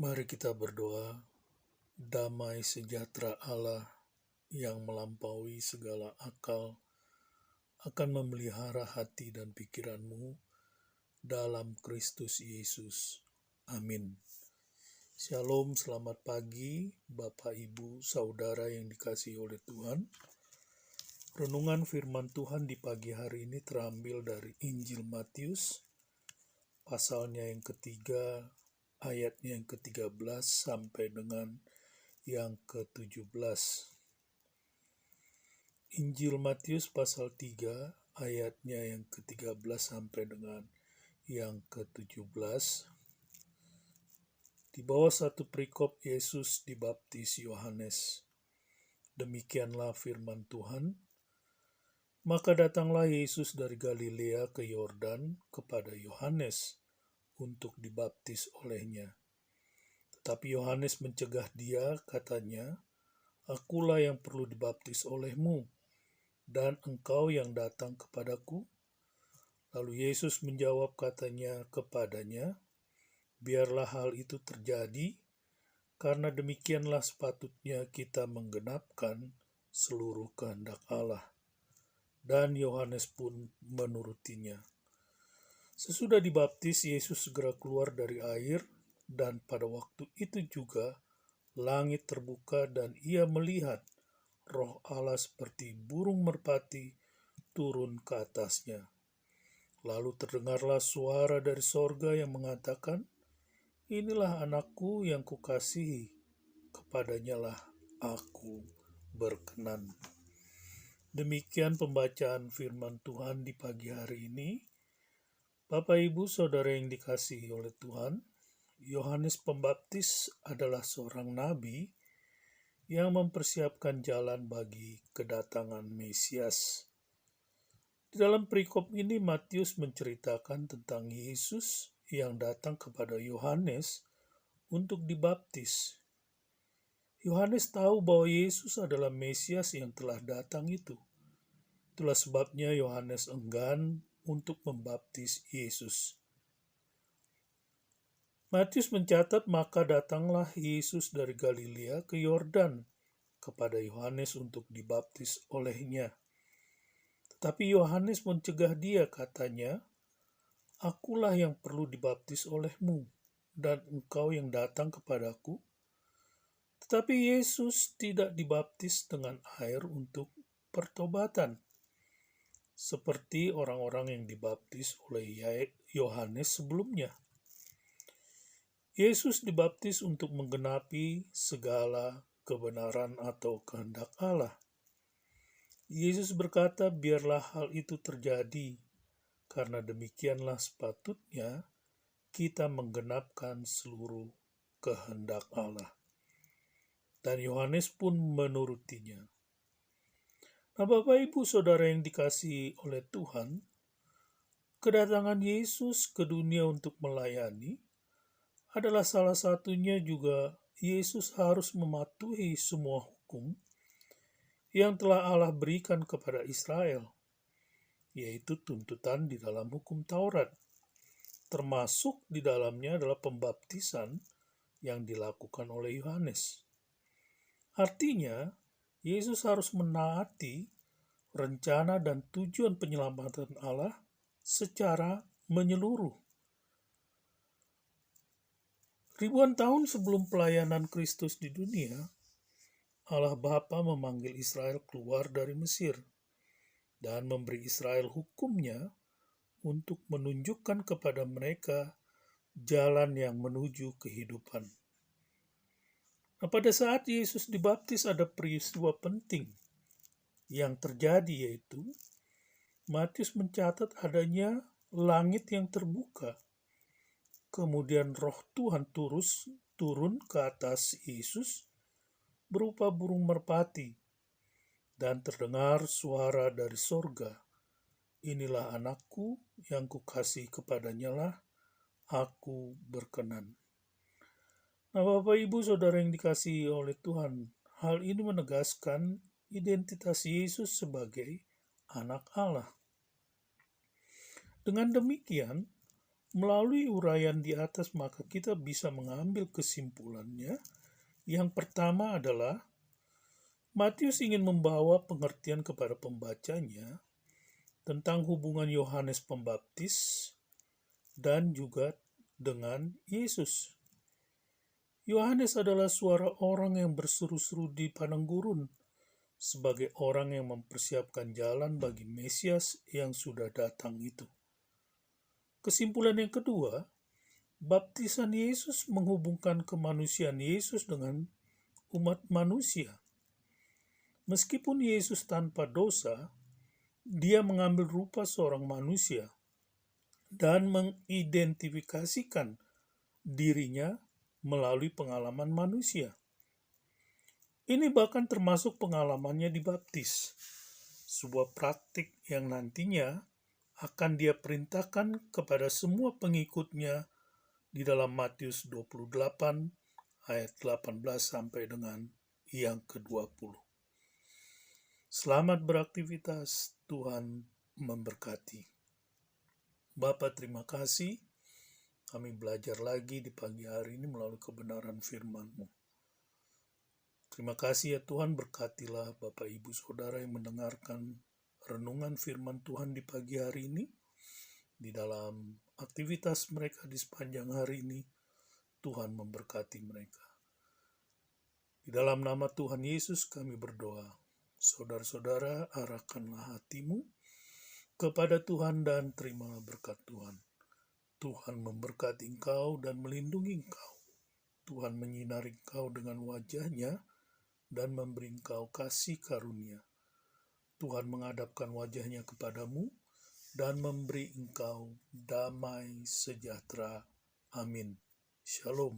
Mari kita berdoa. Damai sejahtera Allah yang melampaui segala akal akan memelihara hati dan pikiranmu dalam Kristus Yesus. Amin. Shalom, selamat pagi Bapak, Ibu, Saudara yang dikasihi oleh Tuhan. Renungan firman Tuhan di pagi hari ini terambil dari Injil Matius, pasalnya yang ketiga, ayatnya yang ke-13 sampai dengan yang ke-17. Injil Matius pasal 3 ayatnya yang ke-13 sampai dengan yang ke-17. Di bawah satu perikop Yesus dibaptis Yohanes. Demikianlah firman Tuhan. Maka datanglah Yesus dari Galilea ke Yordan kepada Yohanes untuk dibaptis olehnya. Tetapi Yohanes mencegah dia, katanya, "Akulah yang perlu dibaptis olehmu, dan engkau yang datang kepadaku?" Lalu Yesus menjawab, katanya kepadanya, "Biarlah hal itu terjadi, karena demikianlah sepatutnya kita menggenapkan seluruh kehendak Allah." Dan Yohanes pun menurutinya. Sesudah dibaptis, Yesus segera keluar dari air, dan pada waktu itu juga langit terbuka dan ia melihat Roh Allah seperti burung merpati turun ke atasnya. Lalu terdengarlah suara dari sorga yang mengatakan, "Inilah anakku yang kukasihi, kepadanyalah aku berkenan." Demikian pembacaan firman Tuhan di pagi hari ini. Bapak, Ibu, Saudara yang dikasihi oleh Tuhan, Yohanes Pembaptis adalah seorang nabi yang mempersiapkan jalan bagi kedatangan Mesias. Di dalam perikop ini Matius menceritakan tentang Yesus yang datang kepada Yohanes untuk dibaptis. Yohanes tahu bahwa Yesus adalah Mesias yang telah datang itu. Itulah sebabnya Yohanes enggan untuk membaptis Yesus. Matius mencatat, maka datanglah Yesus dari Galilea ke Yordan kepada Yohanes untuk dibaptis olehnya. Tetapi Yohanes mencegah dia, katanya, "Akulah yang perlu dibaptis olehmu, dan engkau yang datang kepadaku?" Tetapi Yesus tidak dibaptis dengan air untuk pertobatan, seperti orang-orang yang dibaptis oleh Yohanes sebelumnya. Yesus dibaptis untuk menggenapi segala kebenaran atau kehendak Allah. Yesus berkata, biarlah hal itu terjadi, karena demikianlah sepatutnya kita menggenapkan seluruh kehendak Allah. Dan Yohanes pun menurutinya. Nah, Bapak, Ibu, Saudara yang dikasihi oleh Tuhan, kedatangan Yesus ke dunia untuk melayani adalah salah satunya juga Yesus harus mematuhi semua hukum yang telah Allah berikan kepada Israel, yaitu tuntutan di dalam hukum Taurat. Termasuk di dalamnya adalah pembaptisan yang dilakukan oleh Yohanes. Artinya, Yesus harus menaati rencana dan tujuan penyelamatan Allah secara menyeluruh. Ribuan tahun sebelum pelayanan Kristus di dunia, Allah Bapa memanggil Israel keluar dari Mesir dan memberi Israel hukumnya untuk menunjukkan kepada mereka jalan yang menuju kehidupan. Nah, pada saat Yesus dibaptis ada peristiwa penting yang terjadi, yaitu Matius mencatat adanya langit yang terbuka. Kemudian Roh Tuhan turun ke atas Yesus berupa burung merpati, dan terdengar suara dari sorga, "Inilah anakku yang kukasihi, kepadanyalah aku berkenan." Nah, Bapak, Ibu, Saudara yang dikasihi oleh Tuhan, hal ini menegaskan identitas Yesus sebagai anak Allah. Dengan demikian, Melalui uraian di atas, maka kita bisa mengambil kesimpulannya. Yang pertama adalah Matius ingin membawa pengertian kepada pembacanya tentang hubungan Yohanes Pembaptis dan juga dengan Yesus. Yohanes adalah suara orang yang berseru-seru di padang gurun sebagai orang yang mempersiapkan jalan bagi Mesias yang sudah datang itu. Kesimpulan yang kedua, baptisan Yesus menghubungkan kemanusiaan Yesus dengan umat manusia. Meskipun Yesus tanpa dosa, dia mengambil rupa seorang manusia dan mengidentifikasikan dirinya melalui pengalaman manusia. Ini bahkan termasuk pengalamannya dibaptis, sebuah praktik yang nantinya akan dia perintahkan kepada semua pengikutnya di dalam Matius 28 ayat 18 sampai dengan yang ke-20. Selamat beraktivitas, Tuhan memberkati. Bapa, terima kasih. Kami belajar lagi di pagi hari ini melalui kebenaran firman-Mu. Terima kasih ya Tuhan, berkatilah Bapak Ibu Saudara yang mendengarkan renungan firman Tuhan di pagi hari ini. Di dalam aktivitas mereka di sepanjang hari ini, Tuhan memberkati mereka. Di dalam nama Tuhan Yesus kami berdoa. Saudara-saudara, arahkanlah hatimu kepada Tuhan dan terimalah berkat Tuhan. Tuhan memberkati engkau dan melindungi engkau. Tuhan menyinari engkau dengan wajah-Nya dan memberi engkau kasih karunia. Tuhan menghadapkan wajah-Nya kepadamu dan memberi engkau damai sejahtera. Amin. Shalom.